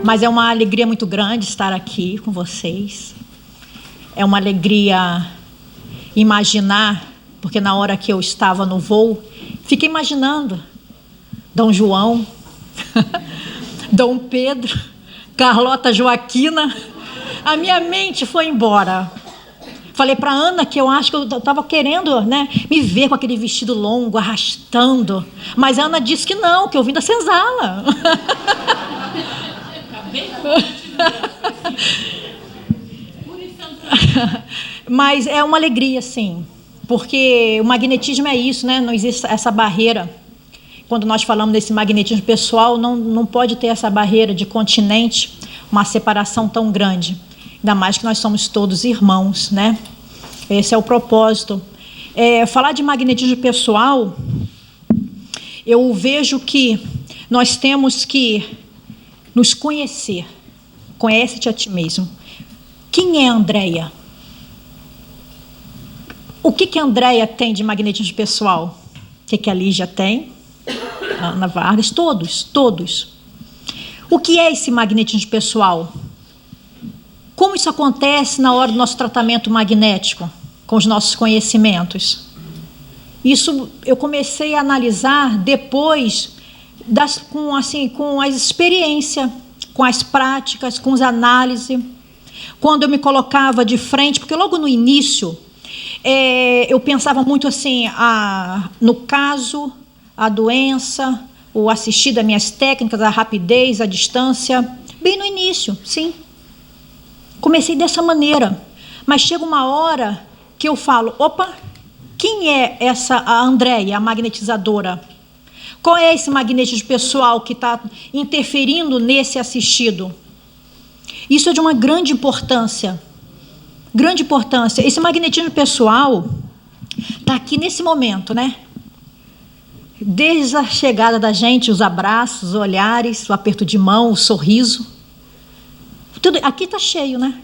Mas é uma alegria muito grande estar aqui com vocês. É uma alegria imaginar, porque na hora que eu estava no voo, fiquei imaginando Dom João, Dom Pedro, Carlota Joaquina. A minha mente foi embora. Falei para Ana que eu acho que eu estava querendo, né, me ver com aquele vestido longo, arrastando. Mas a Ana disse que não, que eu vim da senzala. Mas é uma alegria, sim. Porque o magnetismo é isso, né? Não existe essa barreira. Quando nós falamos desse magnetismo pessoal, não pode ter essa barreira de continente, uma separação tão grande. Ainda mais que nós somos todos irmãos, né? Esse é o propósito. Falar de magnetismo pessoal, eu vejo que nós temos que nos conhecer. Conhece-te a ti mesmo. Quem é a Andréia? O que a Andréia tem de magnetismo pessoal? O que a Lígia tem? Ana Vargas, todos. O que é esse magnetismo pessoal? Como isso acontece na hora do nosso tratamento magnético, com os nossos conhecimentos? Isso eu comecei a analisar depois, com as experiências, com as práticas, com as análises. Quando eu me colocava de frente, porque logo no início, eu pensava muito assim, no caso, a doença, o assistir das minhas técnicas, a rapidez, a distância, bem no início, sim. Comecei dessa maneira, mas chega uma hora que eu falo, opa, quem é a Andréia, a magnetizadora? Qual é esse magnetismo pessoal que está interferindo nesse assistido? Isso é de uma grande importância. Grande importância. Esse magnetismo pessoal está aqui nesse momento, né? Desde a chegada da gente, os abraços, os olhares, o aperto de mão, o sorriso. Tudo aqui está cheio, né?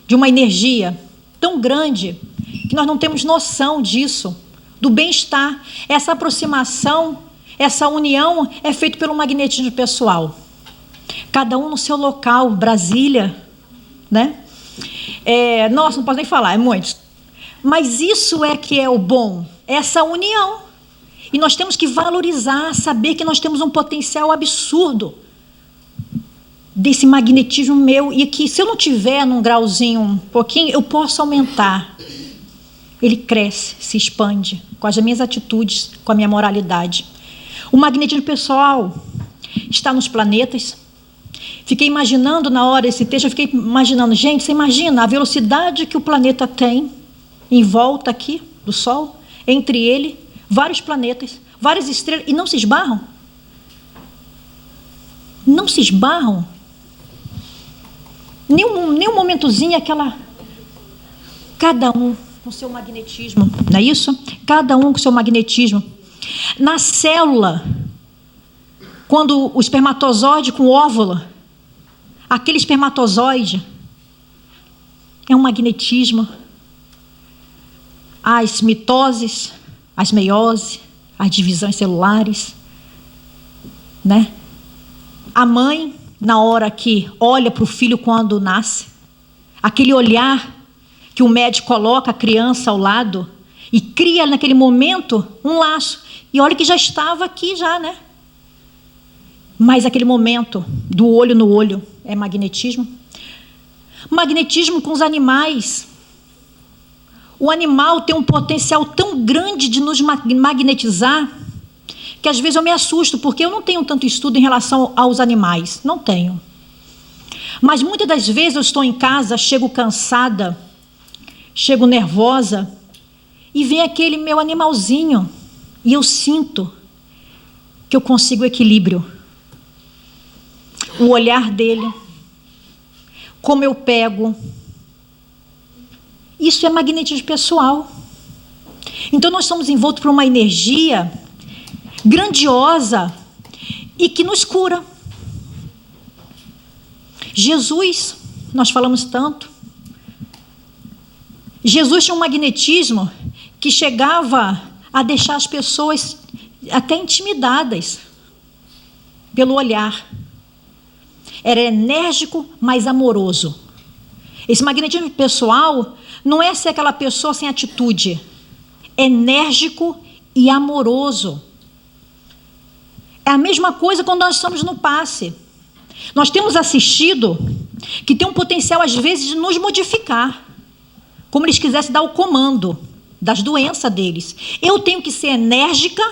De uma energia tão grande que nós não temos noção disso, do bem-estar. Essa aproximação, essa união é feita pelo magnetismo pessoal. Cada um no seu local, Brasília, né? Nossa, não posso nem falar, é muito. Mas isso é que é o bom, essa união. E nós temos que valorizar, saber que nós temos um potencial absurdo desse magnetismo meu, e que se eu não tiver num grauzinho um pouquinho, eu posso aumentar. Ele cresce, se expande com as minhas atitudes, com a minha moralidade. O magnetismo pessoal está nos planetas. Fiquei imaginando na hora esse texto, eu fiquei imaginando, gente, você imagina a velocidade que o planeta tem em volta aqui do Sol, entre ele, vários planetas, várias estrelas, e não se esbarram? Não se esbarram? Nem um momentozinho, cada um com seu magnetismo, não é isso? Cada um com seu magnetismo. Na célula, quando o espermatozoide com o óvulo, aquele espermatozoide é um magnetismo. As mitoses, as meioses, as divisões celulares, né? A mãe, na hora que olha para o filho quando nasce, aquele olhar que o médico coloca a criança ao lado e cria naquele momento um laço. E olha que já estava aqui já, né? Mas aquele momento do olho no olho é magnetismo. Magnetismo com os animais. O animal tem um potencial tão grande de nos magnetizar que às vezes eu me assusto, porque eu não tenho tanto estudo em relação aos animais. Não tenho. Mas muitas das vezes eu estou em casa, chego cansada, chego nervosa, e vem aquele meu animalzinho, e eu sinto que eu consigo equilíbrio. O olhar dele, como eu pego. Isso é magnetismo pessoal. Então nós somos envoltos por uma energia grandiosa e que nos cura. Jesus, nós falamos tanto. Jesus tinha um magnetismo que chegava a deixar as pessoas até intimidadas pelo olhar. era enérgico, mas amoroso. Esse magnetismo pessoal não é ser aquela pessoa sem atitude, enérgico e amoroso. É a mesma coisa quando nós estamos no passe. Nós temos assistido que tem um potencial, às vezes, de nos modificar, como eles quisessem dar o comando das doenças deles. Eu tenho que ser enérgica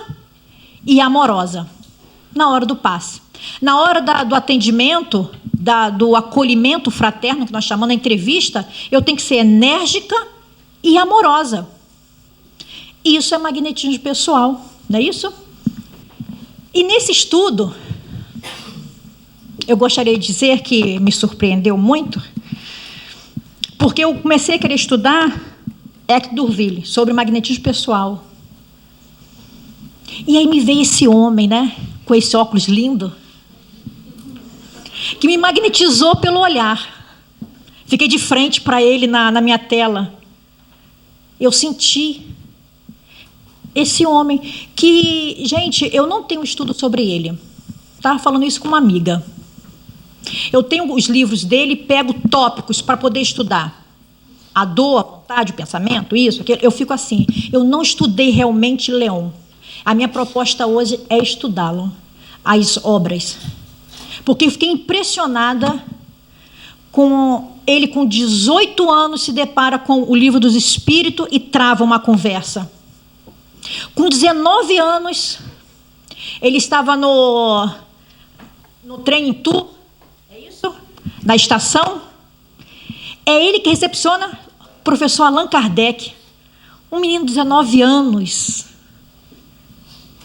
e amorosa na hora do passe. Na hora do atendimento, do acolhimento fraterno, que nós chamamos na entrevista, eu tenho que ser enérgica e amorosa. Isso é magnetismo pessoal, não é isso? E nesse estudo, eu gostaria de dizer que me surpreendeu muito, porque eu comecei a querer estudar Eckhart Tolle sobre magnetismo pessoal. E aí me veio esse homem, né, com esse óculos lindo, que me magnetizou pelo olhar. Fiquei de frente para ele na minha tela. Eu senti esse homem que, gente, eu não tenho estudo sobre ele. Estava falando isso com uma amiga. Eu tenho os livros dele, pego tópicos para poder estudar. A dor, a vontade, o pensamento, isso, aquilo. Eu fico assim. Eu não estudei realmente Leon. A minha proposta hoje é estudá-lo, as obras. Porque eu fiquei impressionada com ele, com 18 anos, se depara com o Livro dos Espíritos e trava uma conversa. Com 19 anos, ele estava no trem em Tu, é isso? Na estação. É ele que recepciona o professor Allan Kardec, um menino de 19 anos.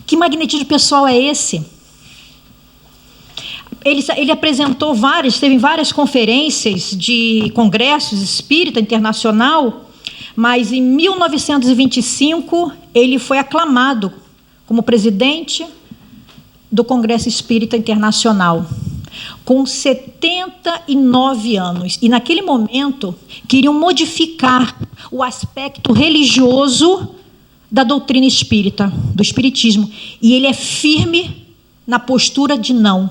Que magnetismo pessoal é esse? Ele apresentou teve várias conferências de congressos espírita internacional, mas em 1925 ele foi aclamado como presidente do Congresso Espírita Internacional, com 79 anos. E naquele momento queriam modificar o aspecto religioso da doutrina espírita, do espiritismo. E ele é firme na postura de não.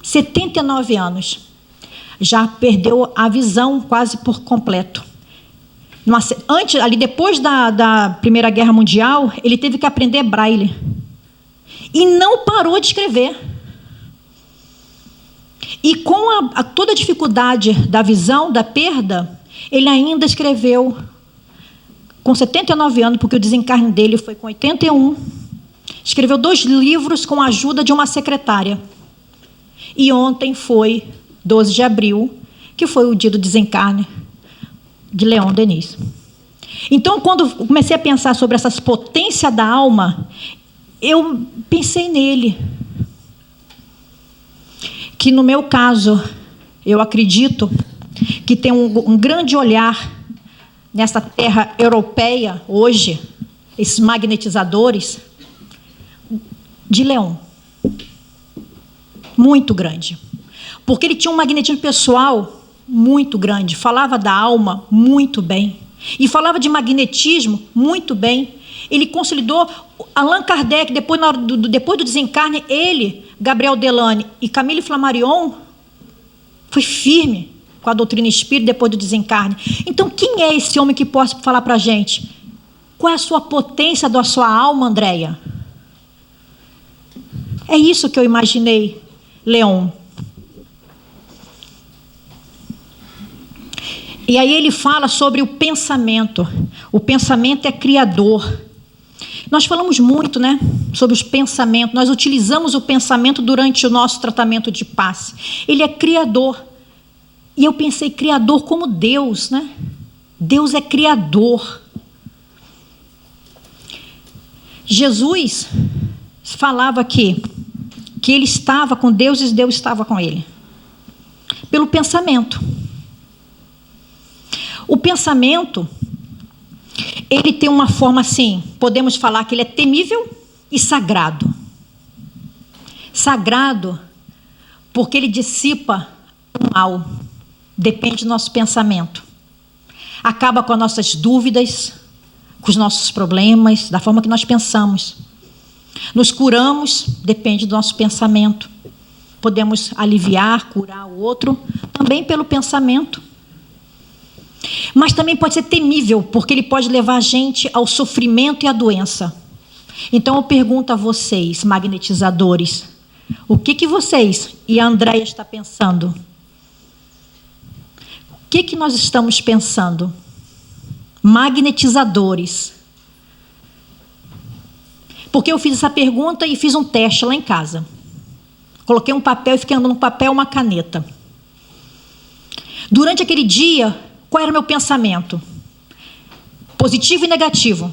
79 anos. Já perdeu a visão quase por completo. Depois da Primeira Guerra Mundial, ele teve que aprender braille. E não parou de escrever. E com toda a dificuldade da visão, da perda, ele ainda escreveu com 79 anos, porque o desencarne dele foi com 81. Escreveu 2 livros com a ajuda de uma secretária. E ontem foi 12 de abril, que foi o dia do desencarne de Leon Denis. Então, quando comecei a pensar sobre essas potências da alma, eu pensei nele. Que no meu caso, eu acredito que tem um grande olhar nessa terra europeia hoje, esses magnetizadores, de Leon. Muito grande. Porque ele tinha um magnetismo pessoal muito grande, falava da alma muito bem, e falava de magnetismo muito bem. Ele consolidou Allan Kardec, depois do desencarne, ele, Gabriel Delane e Camille Flammarion, foi firme com a doutrina espírita depois do desencarne. Então, quem é esse homem que pode falar para a gente? Qual é a sua potência da sua alma, Andréia? É isso que eu imaginei, Leon. E aí ele fala sobre o pensamento. O pensamento é criador. Nós falamos muito, né, sobre os pensamentos. Nós utilizamos o pensamento durante o nosso tratamento de passe. Ele é criador. E eu pensei, criador como Deus, né? Deus é criador. Jesus falava que ele estava com Deus e Deus estava com ele. Pelo pensamento. O pensamento, ele tem uma forma assim, podemos falar que ele é temível e sagrado. Sagrado, porque ele dissipa o mal, depende do nosso pensamento. Acaba com as nossas dúvidas, com os nossos problemas, da forma que nós pensamos. Nos curamos, depende do nosso pensamento. podemos aliviar, curar o outro, também pelo pensamento. Mas também pode ser temível, porque ele pode levar a gente ao sofrimento e à doença. Então eu pergunto a vocês, magnetizadores, o que vocês e a Andréia está pensando? O que nós estamos pensando? Magnetizadores. Porque eu fiz essa pergunta e fiz um teste lá em casa. Coloquei um papel e fiquei andando no papel uma caneta. Durante aquele dia, qual era o meu pensamento? Positivo e negativo.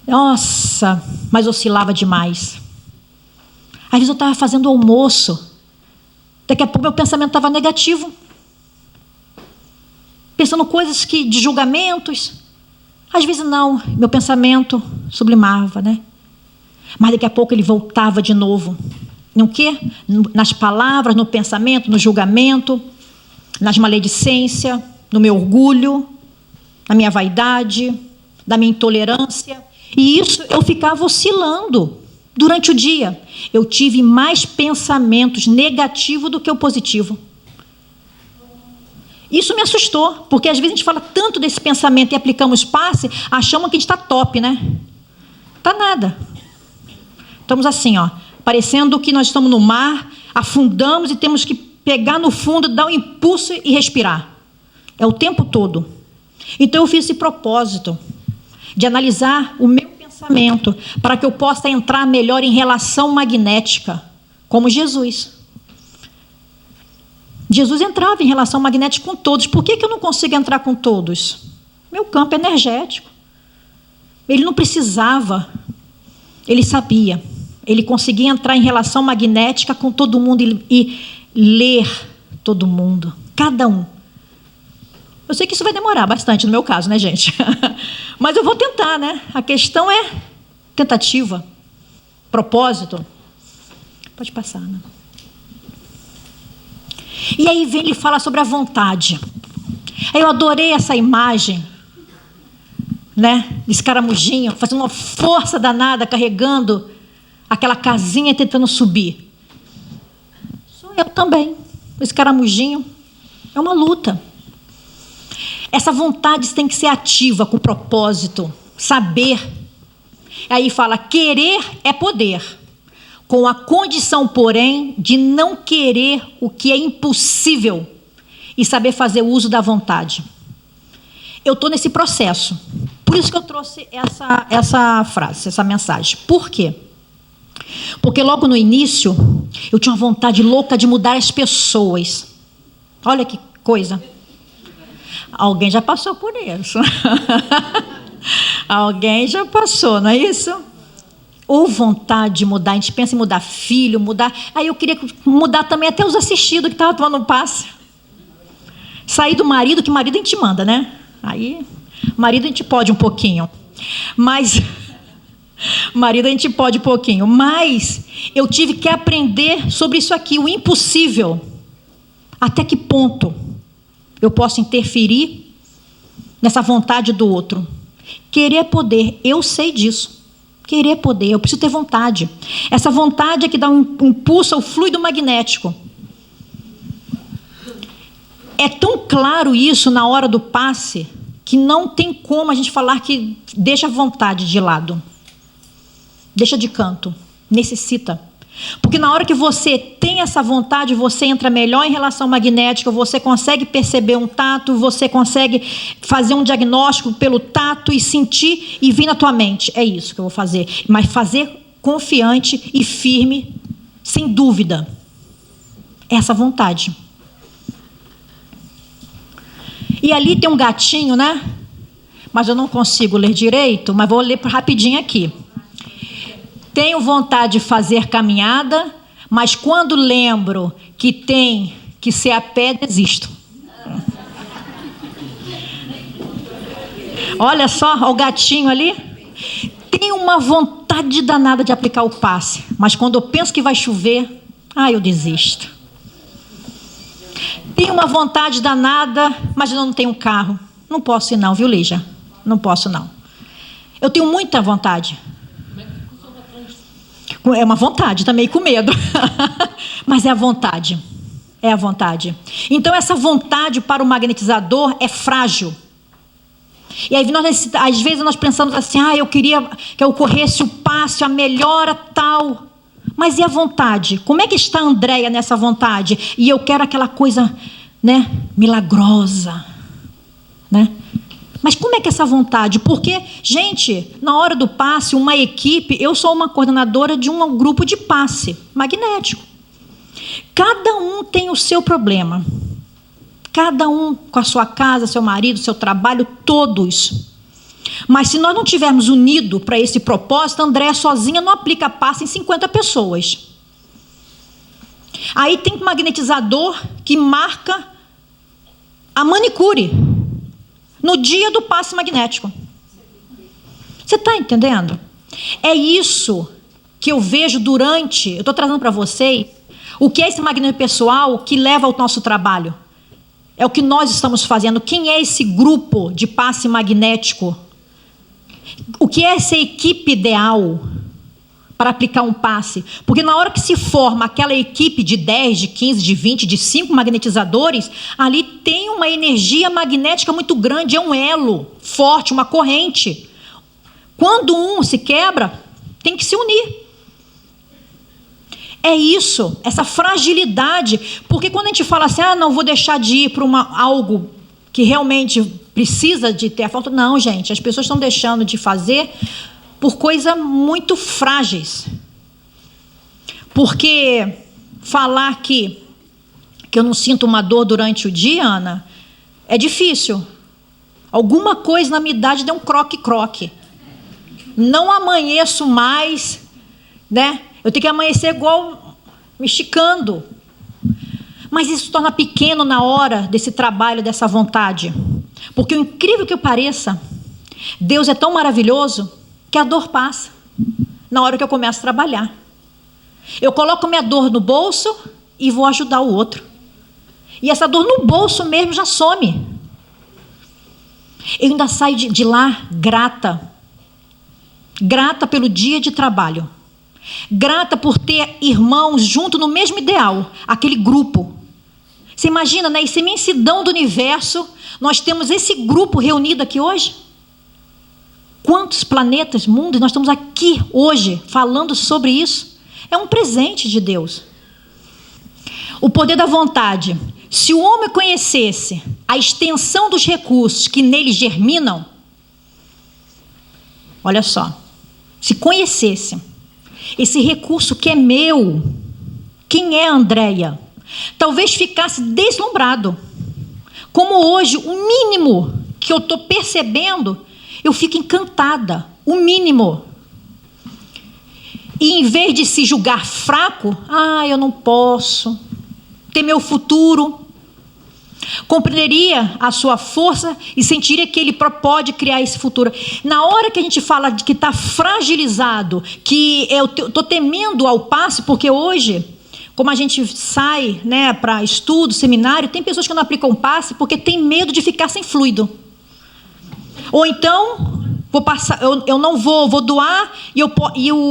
Nossa, mas oscilava demais. Às vezes eu estava fazendo almoço. Daqui a pouco meu pensamento estava negativo. Pensando coisas de julgamentos. Às vezes não, meu pensamento sublimava, né? Mas daqui a pouco ele voltava de novo. No quê? Nas palavras, no pensamento, no julgamento, nas maledicências, no meu orgulho, na minha vaidade, na minha intolerância. E isso eu ficava oscilando durante o dia. Eu tive mais pensamentos negativos do que o positivo. Isso me assustou, porque às vezes a gente fala tanto desse pensamento e aplicamos passe, achamos que a gente está top, né? Está nada. Estamos assim, ó, parecendo que nós estamos no mar, afundamos e temos que pegar no fundo, dar um impulso e respirar. É o tempo todo. Então eu fiz esse propósito de analisar o meu pensamento para que eu possa entrar melhor em relação magnética, como Jesus. Jesus entrava em relação magnética com todos. Por que eu não consigo entrar com todos? Meu campo é energético. Ele não precisava, ele sabia. Ele conseguia entrar em relação magnética com todo mundo e ler todo mundo, cada um. Eu sei que isso vai demorar bastante no meu caso, né, gente? Mas eu vou tentar, né? A questão é tentativa, propósito. Pode passar, né? E aí vem ele fala sobre a vontade. Aí eu adorei essa imagem, né? De escaramujinho, fazendo uma força danada, carregando aquela casinha e tentando subir. Sou eu também. O escaramujinho é uma luta. Essa vontade tem que ser ativa, com propósito, saber. Aí fala, querer é poder, com a condição, porém, de não querer o que é impossível e saber fazer uso da vontade. Eu estou nesse processo. Por isso que eu trouxe essa frase, essa mensagem. Por quê? Porque logo no início, eu tinha uma vontade louca de mudar as pessoas. Olha que coisa. Alguém já passou por isso. Alguém já passou, não é isso? Ou vontade de mudar, a gente pensa em mudar filho, mudar... Aí eu queria mudar também até os assistidos que estavam tomando passe. Sair do marido, que marido a gente manda, né? Aí, marido a gente pode um pouquinho. Mas... marido a gente pode um pouquinho. Mas eu tive que aprender sobre isso aqui, o impossível. Até que ponto eu posso interferir nessa vontade do outro? Querer é poder, eu sei disso. Querer é poder, eu preciso ter vontade. Essa vontade é que dá um impulso ao fluido magnético. É tão claro isso na hora do passe, que não tem como a gente falar que deixa a vontade de lado. Deixa de canto. Necessita. Porque na hora que você tem essa vontade, você entra melhor em relação magnética, você consegue perceber um tato, você consegue fazer um diagnóstico pelo tato e sentir e vir na tua mente. É isso que eu vou fazer. Mas fazer confiante e firme, sem dúvida. Essa vontade. E ali tem um gatinho, né? Mas eu não consigo ler direito, mas vou ler rapidinho aqui. Tenho vontade de fazer caminhada, mas quando lembro que tem que ser a pé, desisto. Olha só, o gatinho ali. Tenho uma vontade danada de aplicar o passe, mas quando eu penso que vai chover, eu desisto. Tenho uma vontade danada, mas eu não tenho carro. Não posso ir não, viu, Lígia? Não posso não. Eu tenho muita vontade. É uma vontade, também com medo. Mas é a vontade. É a vontade. Então, essa vontade para o magnetizador é frágil. E aí, às vezes, nós pensamos assim, eu queria que ocorresse o passe, a melhora tal. Mas e a vontade? Como é que está a Andréia nessa vontade? E eu quero aquela coisa, né, milagrosa, né? Mas como é que é essa vontade? Porque, gente, na hora do passe, uma equipe, eu sou uma coordenadora de um grupo de passe magnético. Cada um tem o seu problema. Cada um com a sua casa, seu marido, seu trabalho, todos. Mas se nós não tivermos unido para esse propósito, a Andréia sozinha não aplica passe em 50 pessoas. Aí tem um magnetizador que marca a manicure no dia do passe magnético. Você está entendendo? É isso que eu vejo durante... Eu estou trazendo para vocês o que é esse magnetismo pessoal que leva ao nosso trabalho. É o que nós estamos fazendo. Quem é esse grupo de passe magnético? O que é essa equipe ideal para aplicar um passe? Porque na hora que se forma aquela equipe de 10, de 15, de 20, de 5 magnetizadores, ali tem uma energia magnética muito grande, é um elo forte, uma corrente. Quando um se quebra, tem que se unir. É isso, essa fragilidade. Porque quando a gente fala assim, não vou deixar de ir para algo que realmente precisa de ter a falta. Não, gente, as pessoas estão deixando de fazer por coisas muito frágeis. Porque falar que eu não sinto uma dor durante o dia, Ana, é difícil. Alguma coisa na minha idade deu um croque-croque. Não amanheço mais, né? Eu tenho que amanhecer igual me esticando. Mas isso se torna pequeno na hora desse trabalho, dessa vontade. Porque o incrível que pareça, Deus é tão maravilhoso que a dor passa na hora que eu começo a trabalhar. Eu coloco minha dor no bolso e vou ajudar o outro. E essa dor no bolso mesmo já some. Eu ainda saio de lá grata. Grata pelo dia de trabalho. Grata por ter irmãos junto no mesmo ideal, aquele grupo. Você imagina, né? Essa imensidão do universo, nós temos esse grupo reunido aqui hoje. Quantos planetas, mundos, nós estamos aqui hoje falando sobre isso. É um presente de Deus. O poder da vontade. Se o homem conhecesse a extensão dos recursos que nele germinam, olha só, se conhecesse esse recurso que é meu, quem é a Andréia? Talvez ficasse deslumbrado. Como hoje, o mínimo que eu estou percebendo, eu fico encantada. O mínimo. E em vez de se julgar fraco, eu não posso ter meu futuro, compreenderia a sua força e sentiria que ele pode criar esse futuro. Na hora que a gente fala de que está fragilizado, que eu estou temendo ao passe, porque hoje, como a gente sai, né, para estudo, seminário, tem pessoas que não aplicam passe porque tem medo de ficar sem fluido. Ou então, eu não vou doar e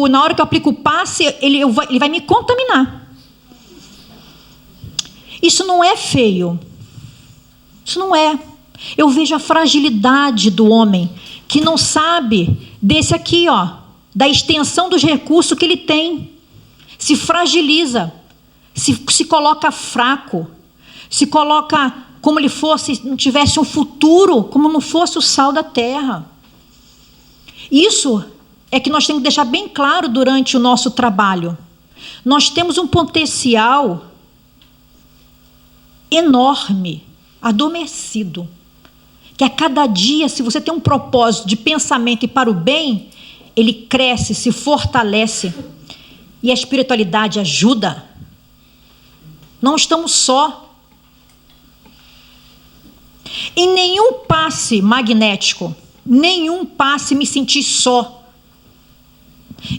na hora que eu aplico o passe, ele vai me contaminar. Isso não é feio. Isso não é. Eu vejo a fragilidade do homem que não sabe desse aqui, da extensão dos recursos que ele tem. Se fragiliza, se coloca fraco, se coloca como ele fosse, não tivesse um futuro, como não fosse o sal da terra. Isso é que nós temos que deixar bem claro durante o nosso trabalho. Nós temos um potencial enorme, adormecido, que a cada dia, se você tem um propósito de pensamento e para o bem, ele cresce, se fortalece e a espiritualidade ajuda. Não estamos só. Em nenhum passe magnético, nenhum passe me senti só.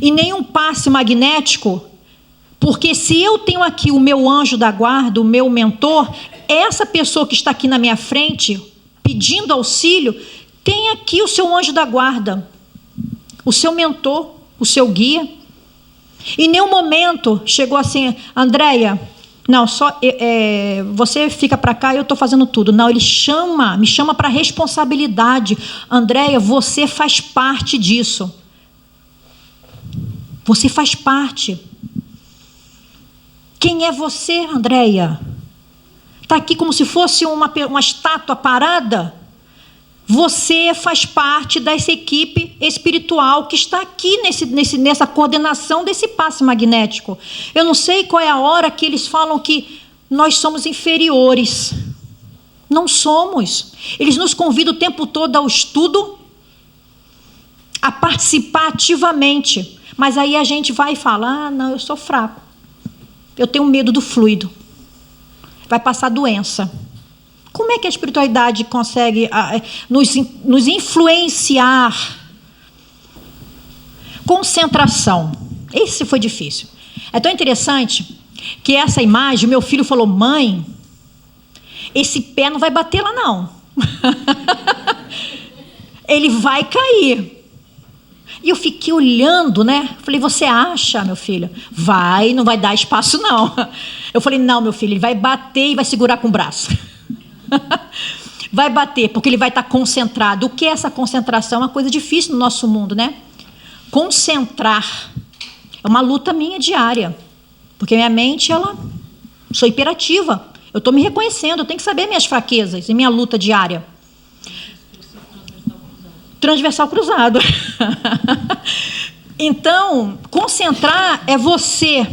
Em nenhum passe magnético, porque se eu tenho aqui o meu anjo da guarda, o meu mentor, essa pessoa que está aqui na minha frente, pedindo auxílio, tem aqui o seu anjo da guarda, o seu mentor, o seu guia. Em nenhum momento chegou assim, Andréia, não, só você fica para cá e eu estou fazendo tudo. Não, ele me chama para responsabilidade. Andréia, você faz parte disso. Você faz parte. Quem é você, Andréia? Está aqui como se fosse uma estátua parada? Você faz parte dessa equipe espiritual que está aqui nessa coordenação desse passe magnético. Eu não sei qual é a hora que eles falam que nós somos inferiores. Não somos. Eles nos convidam o tempo todo ao estudo, a participar ativamente. Mas aí a gente vai e fala, não, eu sou fraco. Eu tenho medo do fluido. Vai passar doença. Como é que a espiritualidade consegue nos influenciar? Concentração. Esse foi difícil. É tão interessante que essa imagem, meu filho falou, mãe, esse pé não vai bater lá não. Ele vai cair. E eu fiquei olhando, né? Falei, você acha, meu filho? Não vai dar espaço não. Eu falei, não, meu filho, ele vai bater e vai segurar com o braço. Vai bater, porque ele vai estar concentrado. O que é essa concentração? É uma coisa difícil no nosso mundo, né? Concentrar é uma luta minha diária, porque minha mente, sou hiperativa. Eu estou me reconhecendo, eu tenho que saber minhas fraquezas e minha luta diária. Transversal cruzado. Então, concentrar é você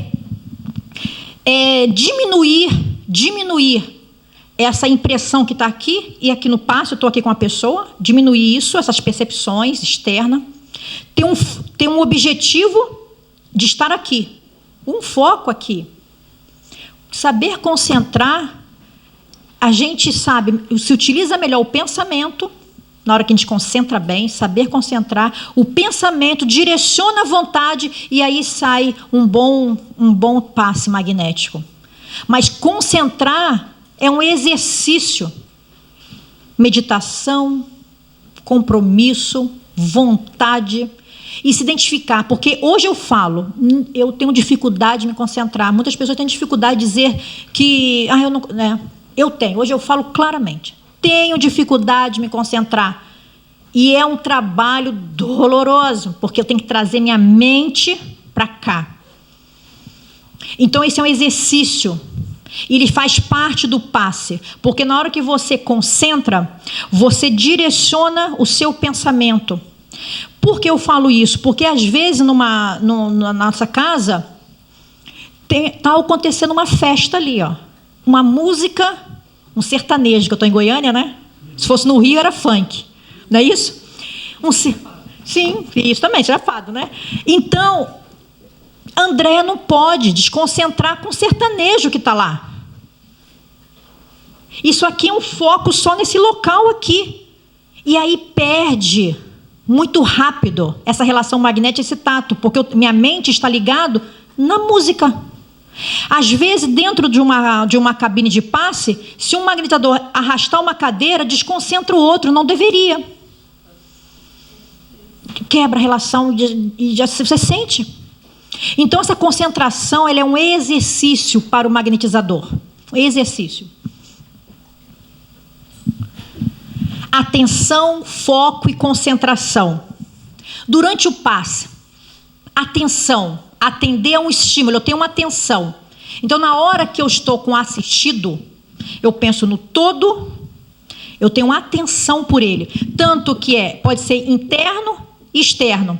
diminuir essa impressão que está aqui e aqui no passo, eu estou aqui com a pessoa, diminuir isso, essas percepções externas, ter um objetivo de estar aqui, um foco aqui. Saber concentrar, a gente sabe, se utiliza melhor o pensamento, na hora que a gente concentra bem, saber concentrar, o pensamento direciona a vontade e aí sai um bom passe magnético. Mas concentrar é um exercício, meditação, compromisso, vontade e se identificar. Porque hoje eu tenho dificuldade de me concentrar. Muitas pessoas têm dificuldade de dizer que... eu não, né? Eu tenho. Hoje eu falo claramente. Tenho dificuldade de me concentrar. E é um trabalho doloroso, porque eu tenho que trazer minha mente para cá. Então, esse é um exercício. Ele faz parte do passe, porque na hora que você concentra, você direciona o seu pensamento. Por que eu falo isso? Porque às vezes na nossa casa está acontecendo uma festa ali, ó, uma música, um sertanejo, que eu estou em Goiânia, né? Se fosse no Rio era funk, não é isso? Sim, isso também, isso era fado, né? Então, Andréia não pode desconcentrar com o sertanejo que está lá. Isso aqui é um foco só nesse local aqui. E aí perde muito rápido essa relação magnética, esse tato, porque minha mente está ligada na música. Às vezes, dentro de uma cabine de passe, se um magnetizador arrastar uma cadeira, desconcentra o outro, não deveria. Quebra a relação e já você sente. Então, essa concentração ela é um exercício para o magnetizador. Um exercício. Atenção, foco e concentração. Durante o passe, atenção, atender a um estímulo, eu tenho uma atenção. Então, na hora que eu estou com o assistido, eu penso no todo, eu tenho atenção por ele. Tanto que pode ser interno e externo.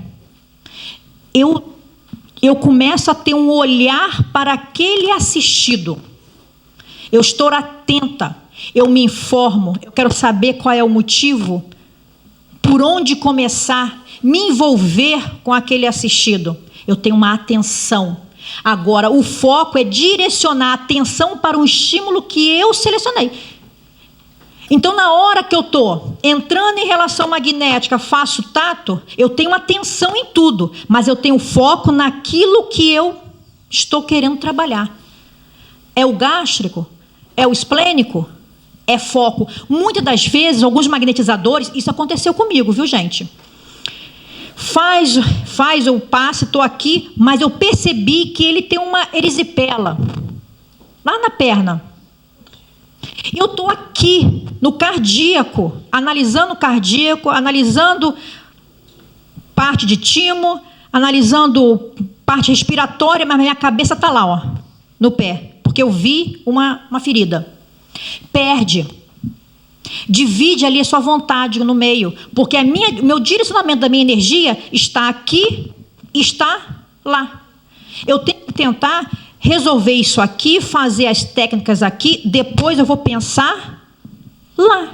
Eu começo a ter um olhar para aquele assistido. Eu estou atenta, eu me informo, eu quero saber qual é o motivo, por onde começar, me envolver com aquele assistido. Eu tenho uma atenção. Agora, o foco é direcionar a atenção para um estímulo que eu selecionei. Então, na hora que eu estou entrando em relação magnética, faço tato, eu tenho atenção em tudo, mas eu tenho foco naquilo que eu estou querendo trabalhar. É o gástrico? É o esplênico? É foco. Muitas das vezes, alguns magnetizadores, isso aconteceu comigo, viu, gente? faz o passe, estou aqui, mas eu percebi que ele tem uma erisipela lá na perna. Eu estou aqui no cardíaco, analisando parte de timo, analisando parte respiratória, mas minha cabeça está lá, ó, no pé, porque eu vi uma ferida. Perde. Divide ali a sua vontade no meio, porque meu direcionamento da minha energia está aqui e está lá. Eu tenho que tentar resolver isso aqui, fazer as técnicas aqui, depois eu vou pensar lá.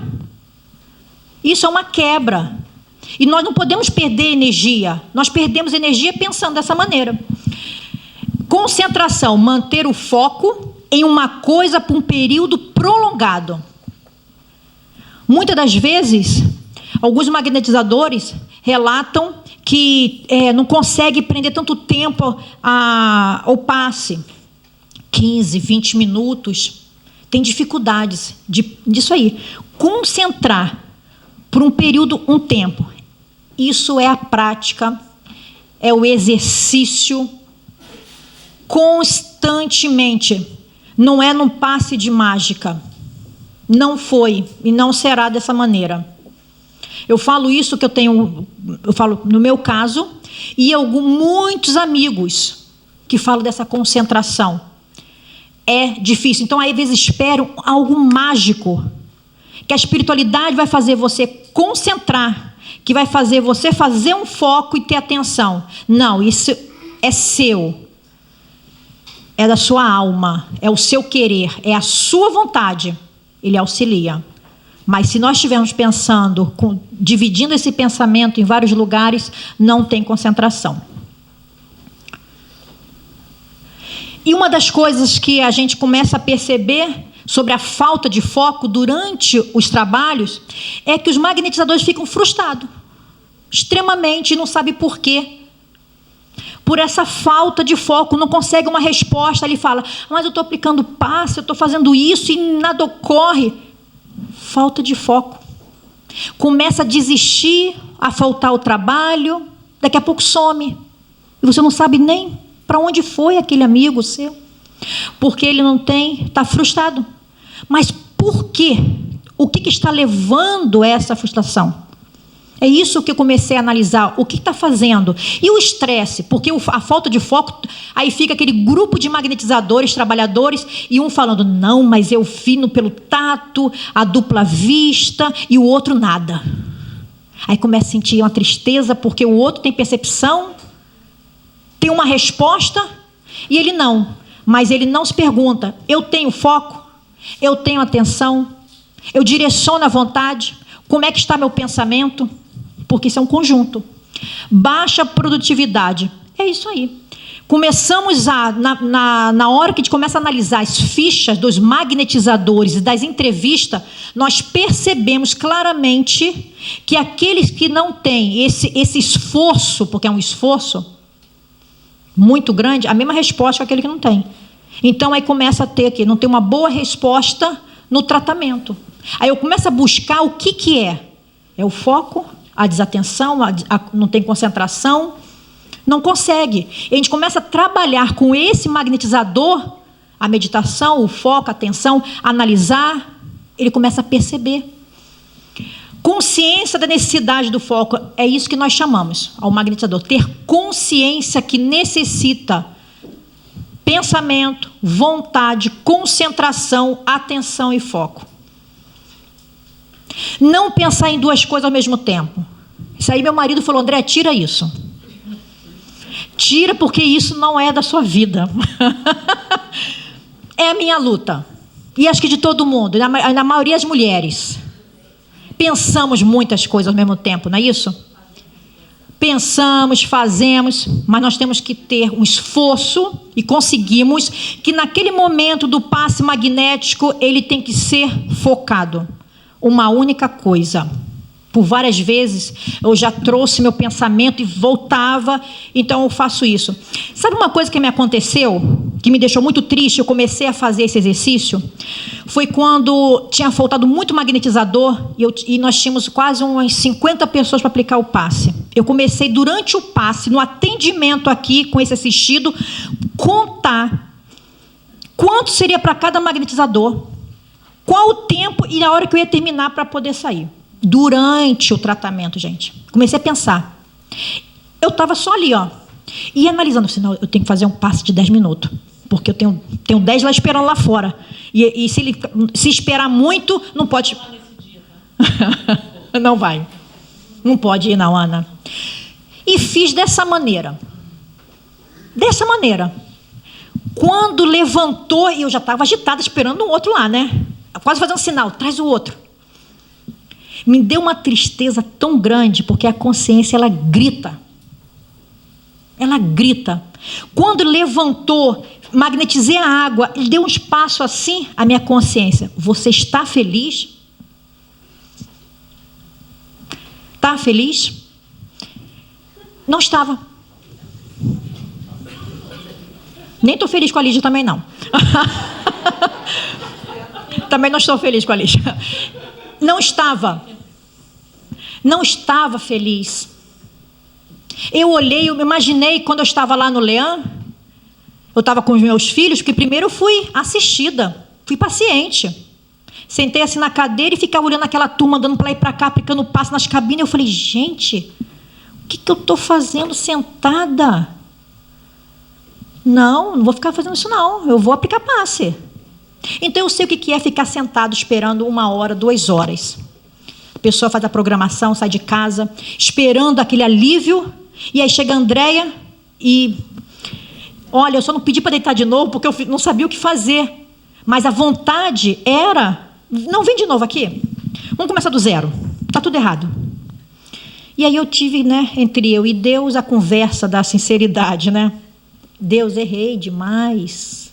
Isso é uma quebra. E nós não podemos perder energia. Nós perdemos energia pensando dessa maneira. Concentração, manter o foco em uma coisa por um período prolongado. Muitas das vezes, alguns magnetizadores relatam que não consegue prender tanto tempo ao passe. 15, 20 minutos. Tem dificuldades disso aí. Concentrar por um período, um tempo. Isso é a prática, é o exercício constantemente. Não é num passe de mágica. Não foi e não será dessa maneira. Eu falo isso que eu falo no meu caso, e muitos amigos que falam dessa concentração. É difícil. Então, às vezes, esperam algo mágico, que a espiritualidade vai fazer você concentrar, que vai fazer você fazer um foco e ter atenção. Não, isso é seu. É da sua alma, é o seu querer, é a sua vontade. Ele auxilia. Mas se nós estivermos pensando, dividindo esse pensamento em vários lugares, não tem concentração. E uma das coisas que a gente começa a perceber sobre a falta de foco durante os trabalhos é que os magnetizadores ficam frustrados. Extremamente, e não sabem por quê. Por essa falta de foco, não consegue uma resposta. Ele fala, mas eu estou aplicando passe, eu estou fazendo isso e nada ocorre. Falta de foco. Começa a desistir, a faltar o trabalho, daqui a pouco some. E você não sabe nem para onde foi aquele amigo seu. Porque ele não tem, está frustrado. Mas por quê? O que está levando a essa frustração? É isso que eu comecei a analisar. O que está fazendo? E o estresse? Porque a falta de foco, aí fica aquele grupo de magnetizadores, trabalhadores, e um falando, não, mas eu fino pelo tato, a dupla vista, e o outro nada. Aí começa a sentir uma tristeza, porque o outro tem percepção, tem uma resposta, e ele não. Mas ele não se pergunta, eu tenho foco? Eu tenho atenção? Eu direciono a vontade? Como é que está meu pensamento? Porque isso é um conjunto. Baixa produtividade. É isso aí. Começamos na hora que a gente começa a analisar as fichas dos magnetizadores e das entrevistas, nós percebemos claramente que aqueles que não têm esse esforço, porque é um esforço muito grande, a mesma resposta que aquele que não tem. Então, aí começa a ter que não tem uma boa resposta no tratamento. Aí eu começo a buscar o que é. É o foco, a desatenção, não tem concentração, não consegue. E a gente começa a trabalhar com esse magnetizador, a meditação, o foco, a atenção, analisar, ele começa a perceber. Consciência da necessidade do foco, é isso que nós chamamos ao magnetizador. Ter consciência que necessita pensamento, vontade, concentração, atenção e foco. Não pensar em duas coisas ao mesmo tempo. Isso aí meu marido falou, André, tira isso. Tira porque isso não é da sua vida. É a minha luta. E acho que de todo mundo, na maioria das mulheres. Pensamos muitas coisas ao mesmo tempo, não é isso? Pensamos, fazemos, mas nós temos que ter um esforço e conseguimos que naquele momento do passe magnético ele tem que ser focado. Uma única coisa. Por várias vezes eu já trouxe meu pensamento e voltava, então eu faço isso. Sabe uma coisa que me aconteceu, que me deixou muito triste, eu comecei a fazer esse exercício? foi quando tinha faltado muito magnetizador e nós tínhamos quase umas 50 pessoas para aplicar o passe. Eu comecei durante o passe, no atendimento aqui com esse assistido, contar quanto seria para cada magnetizador, qual o tempo e a hora que eu ia terminar para poder sair. Durante o tratamento, gente. Comecei a pensar. Eu estava só ali, ó, e analisando, assim, não, eu tenho que fazer um passe de 10 minutos, porque eu tenho 10 lá esperando lá fora. E se ele se esperar muito, não pode... Não vai. Não pode ir, não, Ana. E fiz dessa maneira. Dessa maneira. Quando levantou, e eu já estava agitada, esperando um outro lá, né? Quase fazendo sinal, traz o outro. Me deu uma tristeza tão grande, porque a consciência, ela grita. Ela grita. Quando levantou, magnetizei a água, ele deu um espaço assim, a minha consciência. Você está feliz? Está feliz? Não estava. Nem estou feliz com a Lígia também, não. Também não estou feliz com a Lígia. Não estava. Não estava feliz. Eu olhei, eu me imaginei quando eu estava lá no Leão, eu estava com os meus filhos, porque primeiro eu fui assistida, fui paciente. Sentei assim na cadeira e ficava olhando aquela turma, andando para lá e para cá, aplicando passo nas cabines. Eu falei, gente, o que eu estou fazendo sentada? Não vou ficar fazendo isso não, eu vou aplicar passe. Então eu sei o que é ficar sentado esperando 1 hora, 2 horas. A pessoa faz a programação, sai de casa, esperando aquele alívio, e aí chega a Andréia e... Olha, eu só não pedi para deitar de novo, porque eu não sabia o que fazer. Mas a vontade era... Não, vem de novo aqui. Vamos começar do zero. Está tudo errado. E aí eu tive, né, entre eu e Deus, a conversa da sinceridade, né? Deus, errei demais.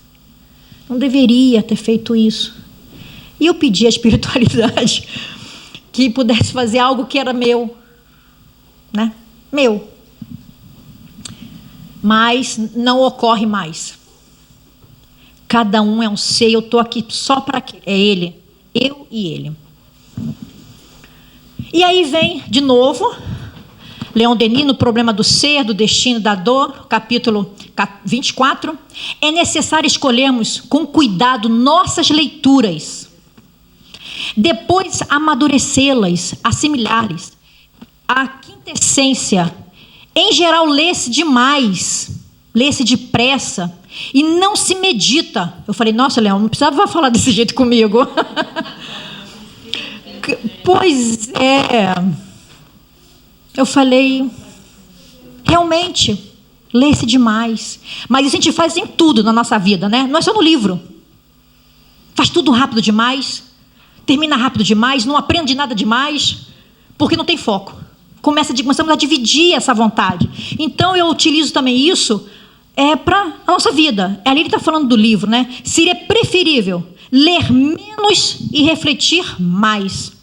Não deveria ter feito isso. E eu pedi à espiritualidade que pudesse fazer algo que era meu, né? Meu. Mas não ocorre mais. Cada um é um ser, eu estou aqui só para quê? É ele, eu e ele. E aí vem, de novo, Leon Denis, no Problema do Ser, do Destino e da Dor, capítulo 24. É necessário escolhermos com cuidado nossas leituras, depois amadurecê-las, assimilá-las. A quinta essência, em geral, lê-se demais, lê-se depressa e não se medita. Eu falei, nossa, Leão, não precisava falar desse jeito comigo. Pois é. Eu falei, realmente, lê-se demais. Mas isso a gente faz em tudo na nossa vida, né? Não é só no livro. Faz tudo rápido demais, termina rápido demais, não aprende nada demais, porque não tem foco. Começamos a dividir essa vontade. Então, eu utilizo também isso para a nossa vida. Ali ele está falando do livro, né? Seria preferível ler menos e refletir mais.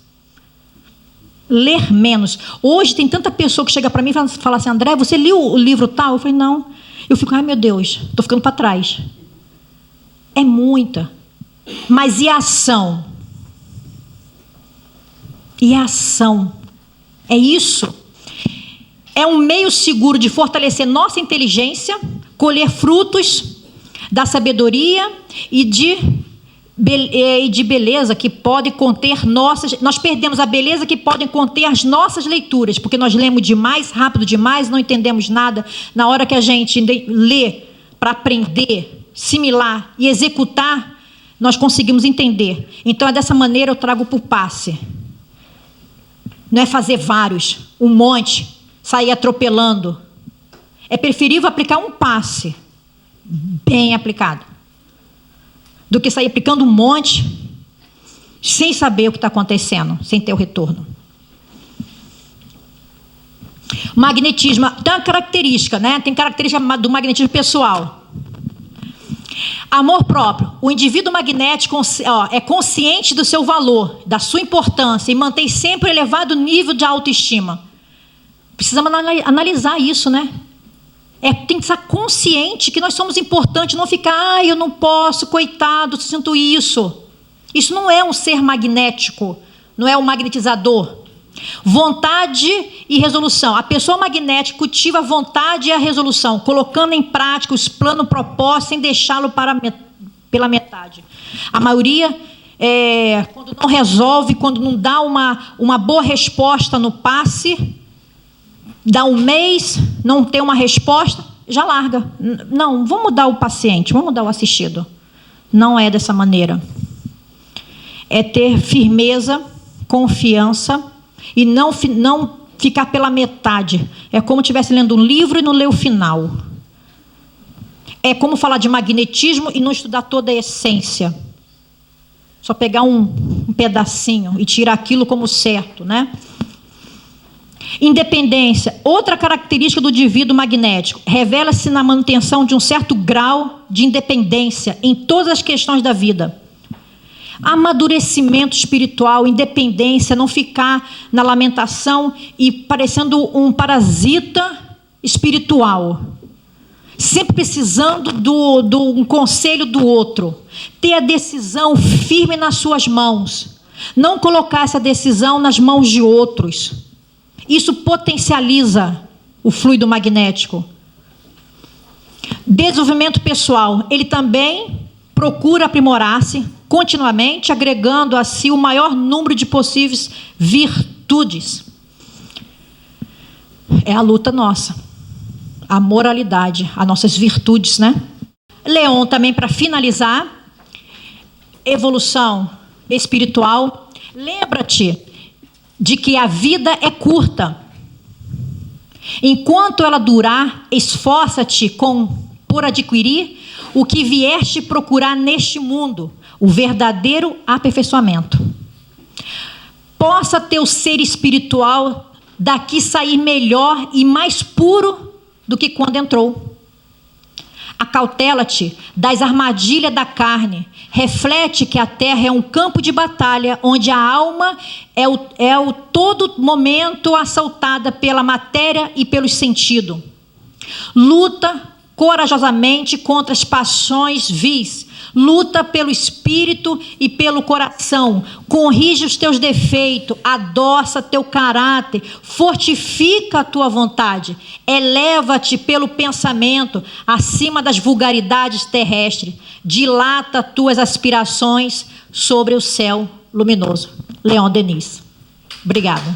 Ler menos. Hoje tem tanta pessoa que chega para mim e fala assim, André, você leu o livro tal? Eu falei, não. Eu fico, ai meu Deus, estou ficando para trás. É muita. Mas e a ação? E a ação? É isso. É um meio seguro de fortalecer nossa inteligência, colher frutos da sabedoria e de beleza que podem conter nossas... Nós perdemos a beleza que podem conter as nossas leituras, porque nós lemos demais, rápido demais, não entendemos nada. Na hora que a gente lê para aprender, assimilar e executar, nós conseguimos entender. Então, é dessa maneira eu trago por passe. Não é fazer vários, um monte, sair atropelando. É preferível aplicar um passe, bem aplicado, do que sair aplicando um monte, sem saber o que está acontecendo, sem ter o retorno. Magnetismo, tem uma característica, né? Tem característica do magnetismo pessoal. Amor próprio. O indivíduo magnético é consciente do seu valor, da sua importância e mantém sempre elevado nível de autoestima. Precisamos analisar isso, né? Tem que estar consciente que nós somos importantes, não ficar, eu não posso, coitado, sinto isso. Isso não é um ser magnético, não é um magnetizador. Vontade e resolução. A pessoa magnética cultiva a vontade e a resolução, colocando em prática os planos propostos sem deixá-lo pela metade. A maioria, quando não resolve, quando não dá uma boa resposta no passe, dá um mês, não tem uma resposta, já larga. Não, vamos mudar o paciente, vamos mudar o assistido. Não é dessa maneira. É ter firmeza, confiança e não ficar pela metade. É como se estivesse lendo um livro e não ler o final. É como falar de magnetismo e não estudar toda a essência. Só pegar um pedacinho e tirar aquilo como certo, né? Independência. Outra característica do indivíduo magnético. Revela-se na manutenção de um certo grau de independência em todas as questões da vida. Amadurecimento espiritual, independência, não ficar na lamentação e parecendo um parasita espiritual, sempre precisando do conselho do outro. Ter a decisão firme nas suas mãos, não colocar essa decisão nas mãos de outros. Isso potencializa o fluido magnético. Desenvolvimento pessoal, ele também procura aprimorar-se continuamente, agregando a si o maior número de possíveis virtudes. É a luta nossa, a moralidade, as nossas virtudes, né? Leon, também, para finalizar, evolução espiritual. Lembra-te de que a vida é curta. Enquanto ela durar, esforça-te por adquirir o que vieste procurar neste mundo, o verdadeiro aperfeiçoamento. Possa teu ser espiritual daqui sair melhor e mais puro do que quando entrou. Acautela-te das armadilhas da carne. Reflete que a terra é um campo de batalha, onde a alma é o todo momento assaltada pela matéria e pelos sentidos. Luta corajosamente contra as paixões vis. Luta pelo espírito e pelo coração. Corrige os teus defeitos, adoça teu caráter, fortifica a tua vontade. Eleva-te pelo pensamento acima das vulgaridades terrestres. Dilata tuas aspirações sobre o céu luminoso. Leon Denis. Obrigada.